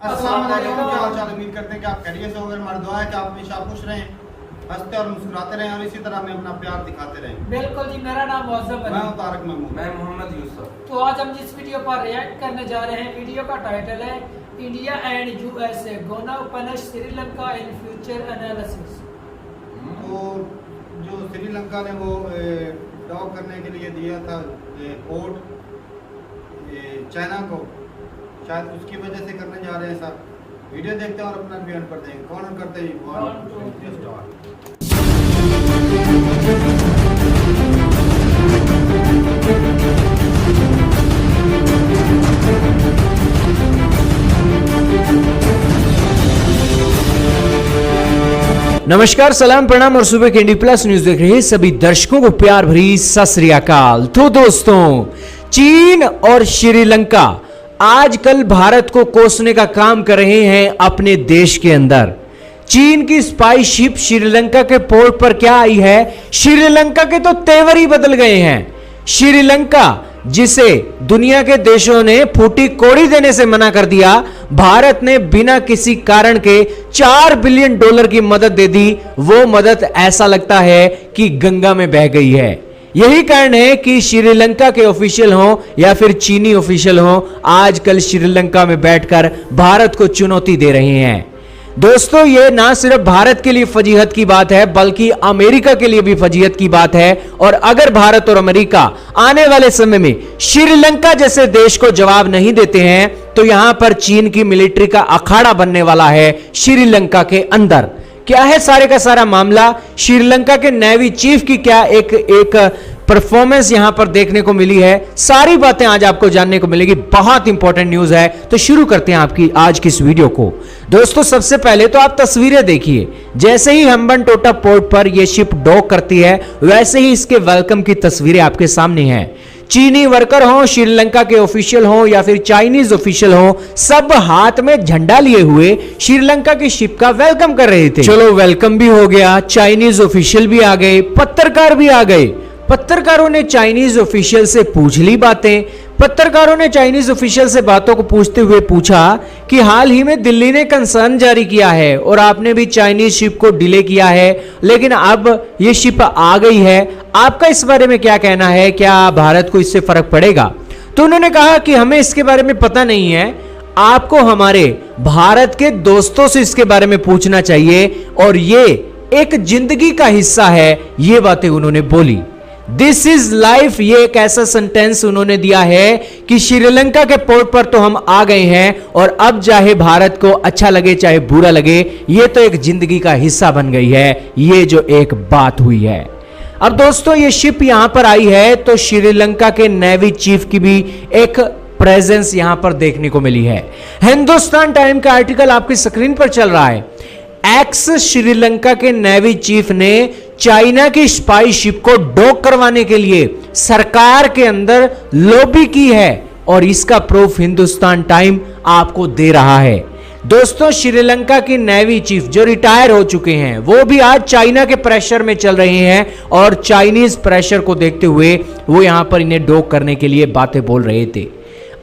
अस्सलाम वालेकुम, क्या हाल चाल। उम्मीद करते हैं कि आप खैरियत से होंगे। हमारी दुआ है कि आप हमेशा खुश रहें, हंसते और मुस्कुराते रहें और इसी तरह हमें अपना प्यार दिखाते रहें। बिल्कुल जी, मेरा नाम मौजब है। मैं हूं तारक महमूद। मैं मोहम्मद यूसुफ। तो आज हम जिस वीडियो पर रिएक्ट करने जा रहे हैं, वीडियो का टाइटल है India and USA gonna punish Sri Lanka in future analysis. तो जो श्रीलंका ने वो डॉग करने के लिए दिया था पोर्ट चाइना को, शायद उसकी वजह से करने जा रहे हैं साहब। वीडियो देखते हैं और अपना रिव्यू पर देंगे। कौन करते हैं नमस्कार, सलाम, प्रणाम और सुबह के इंडी प्लस न्यूज देख रहे सभी दर्शकों को प्यार भरी सत श्री अकाल। तो दोस्तों, चीन और श्रीलंका आजकल भारत को कोसने का काम कर रहे हैं अपने देश के अंदर। चीन की स्पाई शिप श्रीलंका के पोर्ट पर क्या आई है, श्रीलंका के तो तेवर ही बदल गए हैं। श्रीलंका जिसे दुनिया के देशों ने फूटी कोड़ी देने से मना कर दिया, भारत ने बिना किसी कारण के $4 बिलियन की मदद दे दी। वो मदद ऐसा लगता है कि गंगा में बह गई है। यही कारण है कि श्रीलंका के ऑफिशियल हो या फिर चीनी ऑफिशियल हो, आजकल श्रीलंका में बैठकर भारत को चुनौती दे रहे हैं। दोस्तों, ये ना सिर्फ भारत के लिए फजीहत की बात है बल्कि अमेरिका के लिए भी फजीहत की बात है। और अगर भारत और अमेरिका आने वाले समय में श्रीलंका जैसे देश को जवाब नहीं देते हैं तो यहां पर चीन की मिलिट्री का अखाड़ा बनने वाला है श्रीलंका के अंदर। क्या है सारे का सारा मामला, श्रीलंका के नेवी चीफ की क्या एक परफॉर्मेंस यहां पर देखने को मिली है, सारी बातें आज आपको जानने को मिलेगी। बहुत इंपॉर्टेंट न्यूज है। तो शुरू करते हैं आपकी आज की इस वीडियो को। दोस्तों, सबसे पहले तो आप तस्वीरें देखिए। जैसे ही हम्बनटोटा पोर्ट पर यह शिप डॉक करती है, वैसे ही इसके वेलकम की तस्वीरें आपके सामने हैं। चीनी वर्कर हो, श्रीलंका के ऑफिशियल हो या फिर चाइनीज ऑफिशियल हो, सब हाथ में झंडा लिए हुए श्रीलंका की शिप का वेलकम कर रहे थे। चलो, वेलकम भी हो गया, चाइनीज ऑफिशियल भी आ गए, पत्रकार भी आ गए। पत्रकारों ने चाइनीज ऑफिशियल से पूछ ली बातें। पत्रकारों ने चाइनीज ऑफिशियल से बातों को पूछते हुए पूछा कि हाल ही में दिल्ली ने कंसर्न जारी किया है और आपने भी चाइनीज शिप को डिले किया है, लेकिन अब ये शिप आ गई है। आपका इस बारे में क्या कहना है, क्या भारत को इससे फर्क पड़ेगा? तो उन्होंने कहा कि हमें इसके बारे में पता नहीं है, आपको हमारे भारत के दोस्तों से इसके बारे में पूछना चाहिए और ये एक जिंदगी का हिस्सा है। ये बातें उन्होंने बोली। दिस इज लाइफ, ये एक ऐसा सेंटेंस उन्होंने दिया है कि श्रीलंका के पोर्ट पर तो हम आ गए हैं और अब चाहे भारत को अच्छा लगे चाहे बुरा लगे, ये तो एक जिंदगी का हिस्सा बन गई है। ये जो एक बात हुई है। अब दोस्तों, ये शिप यहां पर आई है तो श्रीलंका के नेवी चीफ की भी एक प्रेजेंस यहां पर देखने को मिली है। हिंदुस्तान टाइम का आर्टिकल आपकी स्क्रीन पर चल रहा है। एक्स श्रीलंका के नेवी चीफ ने चाइना की स्पाई शिप को डॉक करवाने के लिए सरकार के अंदर लॉबी की है और इसका प्रूफ हिंदुस्तान टाइम आपको दे रहा है। दोस्तों, श्रीलंका की नेवी चीफ जो रिटायर हो चुके हैं, वो भी आज चाइना के प्रेशर में चल रहे हैं और चाइनीज प्रेशर को देखते हुए वो यहां पर इन्हें डॉक करने के लिए बातें बोल रहे थे।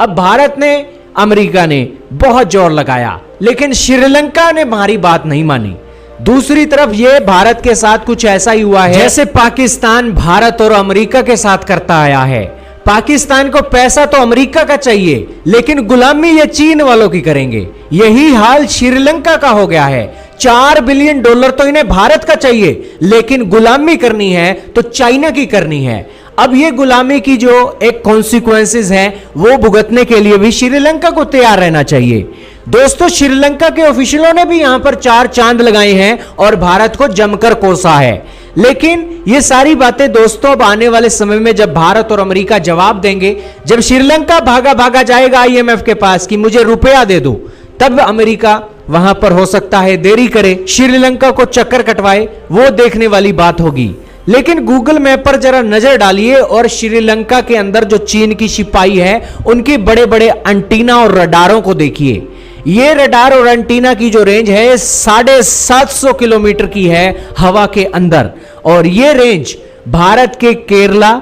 अब भारत ने, अमेरिका ने बहुत जोर लगाया, लेकिन श्रीलंका ने हमारी बात नहीं मानी। दूसरी तरफ ये भारत के साथ कुछ ऐसा ही हुआ है जैसे पाकिस्तान भारत और अमेरिका के साथ करता आया है। पाकिस्तान को पैसा तो अमेरिका का चाहिए, लेकिन गुलामी ये चीन वालों की करेंगे। यही हाल श्रीलंका का हो गया है। $4 बिलियन तो इन्हें भारत का चाहिए, लेकिन गुलामी करनी है तो चाइना की करनी है। अब ये गुलामी की जो एक कॉन्सिक्वेंसेस हैं, वो भुगतने के लिए भी श्रीलंका को तैयार रहना चाहिए। दोस्तों, श्रीलंका के ऑफिशियलों ने भी यहां पर 4 चांद लगाए हैं और भारत को जमकर कोसा है। लेकिन ये सारी बातें दोस्तों अब आने वाले समय में जब भारत और अमेरिका जवाब देंगे, जब श्रीलंका भागा भागा जाएगा IMF के पास कि मुझे रुपया दे दो, तब अमेरिका वहां पर हो सकता है देरी करे, श्रीलंका को चक्कर कटवाए। वो देखने वाली बात होगी। लेकिन गूगल मैप पर जरा नजर डालिए और श्रीलंका के अंदर जो चीन की शिपाई है, उनके बड़े बड़े एंटीना और रडारों को देखिए। ये रडार और एंटीना की जो रेंज है 750 किलोमीटर की है हवा के अंदर, और ये रेंज भारत के केरला,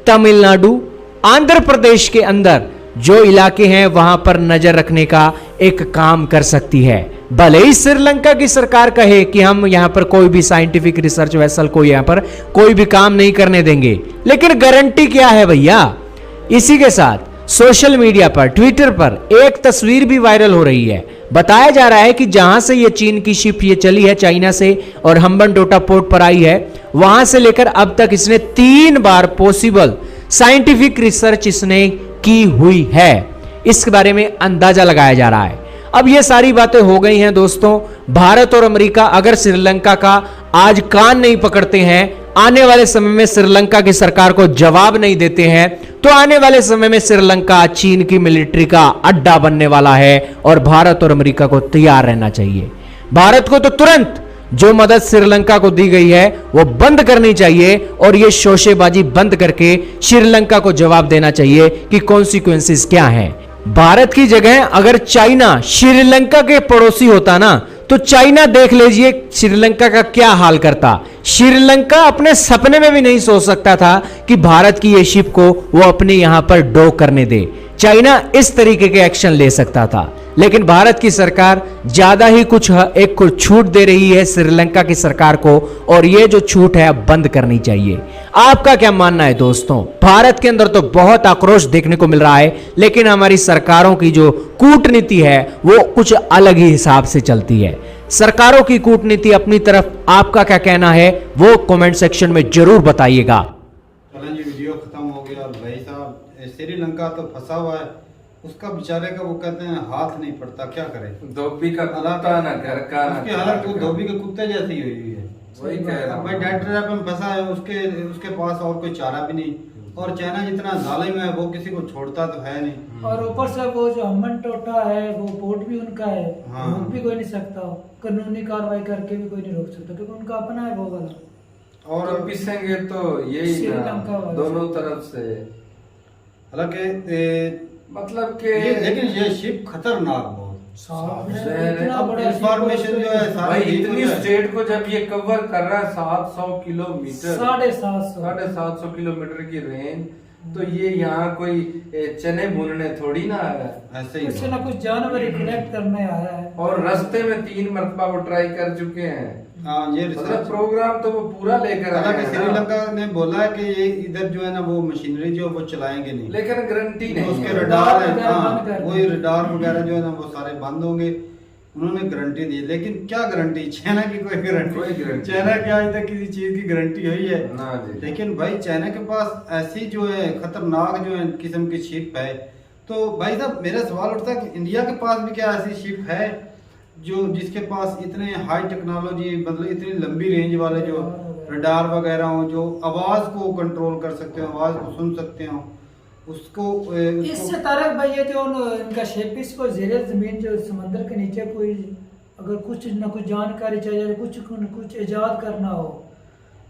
तमिलनाडु, आंध्र प्रदेश के अंदर जो इलाके हैं वहां पर नजर रखने का एक काम कर सकती है। भले ही श्रीलंका की सरकार कहे कि हम यहां पर कोई भी साइंटिफिक रिसर्च वेसल को यहां पर कोई भी काम नहीं करने देंगे, लेकिन गारंटी क्या है भैया। इसी के साथ सोशल मीडिया पर, ट्विटर पर एक तस्वीर भी वायरल हो रही है। बताया जा रहा है कि जहां से ये चीन की शिप ये चली है चाइना से और हम्बनटोटा पोर्ट पर आई है, वहां से लेकर अब तक इसने 3 बार पॉसिबल साइंटिफिक रिसर्च इसने की हुई है। इस बारे में अंदाजा लगाया जा रहा है। अब ये सारी बातें हो गई हैं दोस्तों। भारत और अमेरिका अगर श्रीलंका का आज कान नहीं पकड़ते हैं, आने वाले समय में श्रीलंका की सरकार को जवाब नहीं देते हैं, तो आने वाले समय में श्रीलंका चीन की मिलिट्री का अड्डा बनने वाला है और भारत और अमेरिका को तैयार रहना चाहिए। भारत को तो तुरंत जो मदद श्रीलंका को दी गई है वो बंद करनी चाहिए और ये शोशेबाजी बंद करके श्रीलंका को जवाब देना चाहिए कि कॉन्सिक्वेंसेस क्या हैं। भारत की जगह अगर चाइना श्रीलंका के पड़ोसी होता ना, तो चाइना देख लीजिए श्रीलंका का क्या हाल करता। श्रीलंका अपने सपने में भी नहीं सोच सकता था कि भारत की ये शिप को वो अपने यहां पर डॉक करने दे। चाइना इस तरीके के एक्शन ले सकता था, लेकिन भारत की सरकार ज्यादा ही एक छूट दे रही है श्रीलंका की सरकार को, और ये जो छूट है अब बंद करनी चाहिए। आपका क्या मानना है दोस्तों? भारत के अंदर तो बहुत आक्रोश देखने को मिल रहा है, लेकिन हमारी सरकारों की जो कूटनीति है वो कुछ अलग ही हिसाब से चलती है। सरकारों की कूटनीति अपनी तरफ आपका क्या कहना है वो कमेंट सेक्शन में जरूर बताइएगा। चलें जी, वीडियो खत्म हो गया। और भाई साहब श्रीलंका तो फंसा हुआ है, उसका बेचारे का वो कहते हैं हाथ नहीं पड़ता, क्या करे। धोबी का कुत्ता ना घर का ना उसकी हालत तो धोबी के कुत्ते जैसी हुई हुई है। वही कह रहा हूं। भाई डेड ट्रैप में फंसा है, उसके पास और कोई चारा भी नहीं, और चाइना जितना जालिम है वो किसी को छोड़ता तो है नहीं। और ऊपर से वो जो हम्बनटोटा है वो पोर्ट भी उनका है, हाँ। रोक भी कोई नहीं सकता, कानूनी कार्रवाई करके भी कोई नहीं रोक सकता, क्योंकि उनका अपना है वो वाला। और और पिसेंगे तो यही श्रीलंका वाले दोनों तरफ से। हालांकि मतलब के लेकिन ये शिप खतरनाक बहुत इतना बड़ा इंफॉर्मेशन जो है भाई सारी इतनी स्टेट को जब ये कवर कर रहा है 700 किलोमीटर, 750 किलोमीटर की रेंज, तो ये यहाँ कोई चने भूनने थोड़ी ना आया है। ऐसे ही कुछ ना कुछ जानवर ही कलेक्ट करने आया है। और रास्ते में 3 मरतबा वो ट्राई कर चुके हैं। हाँ, ये मतलब रिसर्च प्रोग्राम तो वो पूरा लेकर आए हालांकि हैं ना। श्रीलंका ने बोला है कि ये इधर जो है ना वो मशीनरी जो वो चलाएंगे नहीं, लेकिन गारंटी नहीं उसके है। रडार है, वगैरह हाँ बंद कर वही रडार वगैरह जो है ना वो सारे बंद होंगे। उन्होंने गारंटी दी, लेकिन क्या गारंटी, चाइना की कोई कोई गारंटी, गारंटी चाइना की आज तक किसी चीज की गारंटी हुई है ना जी। लेकिन भाई चाइना के पास ऐसी जो है खतरनाक जो है किस्म की शिप है। तो भाई साहब मेरा सवाल उठता है कि इंडिया के पास भी क्या ऐसी शिप है जो जिसके पास इतने हाई टेक्नोलॉजी, मतलब इतनी लंबी रेंज वाले जो रडार वगैरह हो, जो आवाज को कंट्रोल कर सकते हो, आवाज को सुन सकते हो, उसको इससे तारक भाई ये जो इनका शेपिस को ज़ेरे जमीन जो समंदर के नीचे कोई अगर कुछ न कुछ जानकारी चाहिए, कुछ इजाद करना हो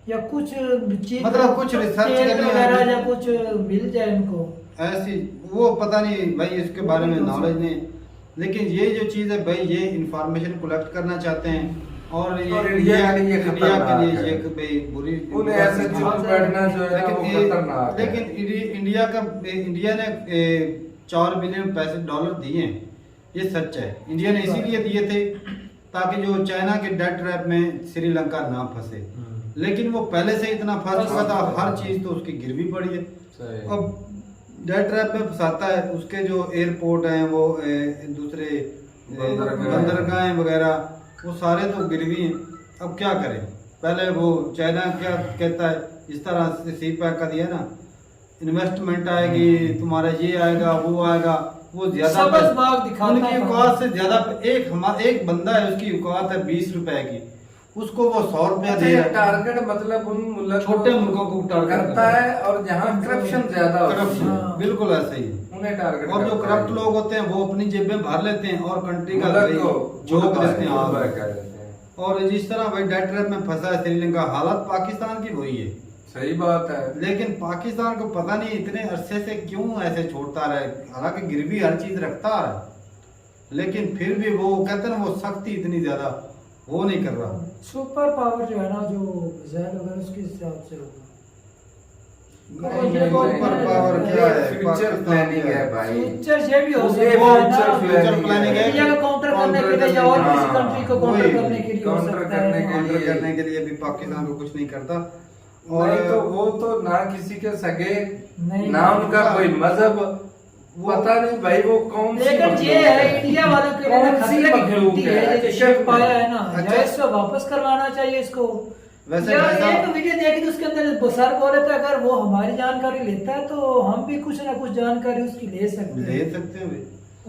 या कुछ चीज मतलब कुछ रिसर्च तेल करनी वगैरह है, या कुछ मिल जाए इनको, ऐसी वो पता नहीं भाई इसके बारे में नॉलेज नहीं। लेकिन ये जो चीज़ है भाई, ये इंफॉर्मेशन कलेक्ट करना चाहते हैं और ये इंडिया के लिए इंडिया के खतरनाक लिए है। एक भाई बुरी उन्हें ऐसे चुप बैठना जो है ना वो खतरनाक है। लेकिन इंडिया ने 4 बिलियन $4 दिए हैं, ये सच है। इंडिया ने इसीलिए दिए थे ताकि जो चाइना के डेट ट्रैप में श्रीलंका ना फंसे, लेकिन वो पहले से इतना फंस चुका था, हर चीज तो उसकी गिरवी पड़ी है। अब डेट ट्रैप में फंसाता है, उसके जो एयरपोर्ट हैं वो दूसरे बंदरगाहें वगैरह वो सारे तो गिरवी हैं। अब क्या करें, पहले वो चाइना क्या कहता है, इस तरह से सी पैक का दिया ना, इन्वेस्टमेंट आएगी, तुम्हारा ये आएगा वो आएगा, वो ज्यादा उनकी औकात से ज्यादा एक बंदा है, उसकी औकात है 20 रुपए की, उसको वो 100 रुपया दे रहा है। टारगेट मतलब उन मुल्क छोटे मुल्कों को टारगेट करता है और जहाँ करप्शन ज्यादा होता है करप्शन बिल्कुल ऐसा ही है। उन्हें टारगेट और जो करता करप्ट है। लोग होते हैं वो अपनी जेबें भर लेते हैं और कंट्री का मुल्क को जोक लेते हैं बुरा आग। कर देते हैं। और जिस तरह भाई डेट ट्रैप में फंसा है श्रीलंका, हालत पाकिस्तान की वही है। सही बात है। लेकिन पाकिस्तान को पता नहीं इतने अरसे से क्यों ऐसे छोड़ता रहे, हालांकि गिरवी हर चीज रखता आ रहा है, लेकिन फिर भी वो कहते हैं ना वो सख्ती इतनी ज्यादा वो नहीं कर रहा। सुपर पावर जो है ना, जो मिसाइल वगैरह उसके हिसाब से होगा। सुपर पावर क्या है? फ्यूचर प्लानिंग है भाई। फ्यूचर से भी हो ये सकता है ना, फ्यूचर प्लानिंग है। इंडिया को काउंटर करने के लिए या और किसी हाँ, कंट्री को काउंटर वही, करने के लिए हो काउंटर सकता करने है। के काउंटर लिए। करने के लिए भी पाकिस्तान को कुछ नहीं करता। और और तो वो तो ना किसी के सगे, नहीं, ना उनका कोई मजहब, पता नहीं भाई वो कौन सी लेकिन ये मखलूक है इंडिया वालों के लिए कौन सी खतरे की मखलूक घंटी है, है? ये शिप पाया है ना, अच्छा। या इसको वापस करवाना चाहिए इसको। वैसे यार भाई साहब- एक वीडियो देखी तो उसके अंदर सर बोल रहे थे अगर वो हमारी जानकारी लेता है तो हम भी कुछ ना कुछ जानकारी उसकी ले सकते ले हैं। सकते हैं भाई।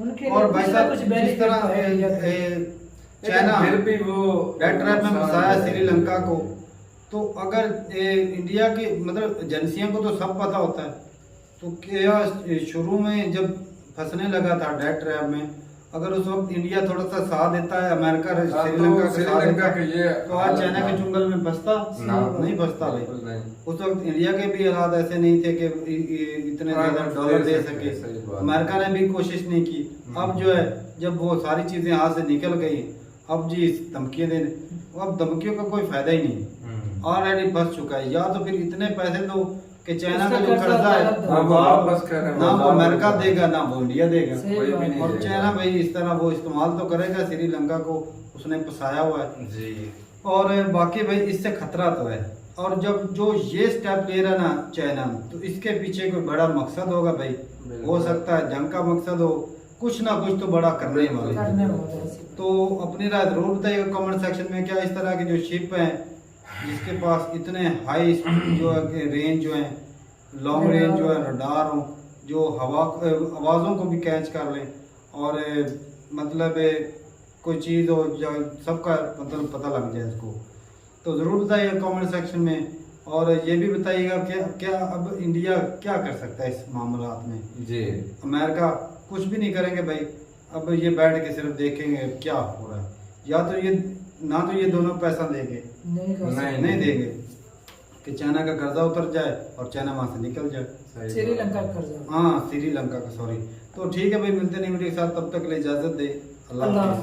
उनके और लिए भाई कुछ ना साहब कुछ जिस बेनिफिट तरह है इंडिया का। चाइना फिर भी वो डेथ ट्रैप में फंसाया श्रीलंका को, तो अगर इंडिया की मतलब एजेंसियों को तो सब पता होता है, तो क्या शुरू में जब फंसने लगा था डेथ ट्रैप में, अगर उस वक्त इंडिया थोड़ा सा साथ देता है, अमेरिका श्रीलंका का साथ श्रीलंका देता के ये तो आज चाइना के चुंगल में फंसता नहीं फंसता भाई। उस वक्त इंडिया के भी हालात ऐसे नहीं थे कि इतने ज्यादा डॉलर दे सके, सही बात। अमेरिका ने भी कोशिश नहीं की। अब जो है जब वो सारी चीजें हाथ से निकल गई, अब जी धमकियां देने, अब धमकियों का कोई फायदा ही नहीं, ऑलरेडी फंस चुका है। या तो फिर इतने पैसे दो कि चाइना का जो कर्जा है वो वापस करें, ना वो अमेरिका देगा ना वो इंडिया देगा। सही कोई भी बात। नहीं और देगा। चाइना भाई इस तरह वो इस्तेमाल तो करेगा, श्रीलंका को उसने फंसाया हुआ है। जी। और बाकी भाई इससे खतरा तो है, और जब जो ये स्टेप ले रहा ना चाइना, तो इसके पीछे कोई बड़ा मकसद होगा भाई। हो सकता है जंग का मकसद हो, कुछ ना कुछ तो बड़ा करने वाले करने हैं। वाला है। तो अपनी राय जरूर बताइएगा कमेंट सेक्शन में, क्या इस तरह की जो शिप हैं जिसके पास इतने हाई जो रेंज जो है, लॉन्ग रेंज जो है रडार हो, जो हवा आवाज़ों को भी कैच कर लें, और मतलब कोई चीज़ हो जो सबका मतलब पता लग जाए इसको, तो ज़रूर बताइएगा कमेंट सेक्शन में। और ये भी बताइएगा क्या अब इंडिया क्या कर सकता है इस मामलात में। जी। अमेरिका कुछ भी नहीं करेंगे भाई, अब ये बैठ के सिर्फ देखेंगे क्या हो रहा है, या तो ये ना तो ये दोनों पैसा देंगे, नहीं कर सकते। नहीं देंगे कि चाइना का कर्जा उतर जाए और चाइना वहां से निकल जाए। सही श्रीलंका बात। का कर्जा। हाँ श्रीलंका का, सॉरी। तो ठीक है भाई, मिलते नहीं वीडियो के साथ, तब तक के लिए इजाजत दे। अल्लाह अल्लाह हाफिज़। हाफिज़।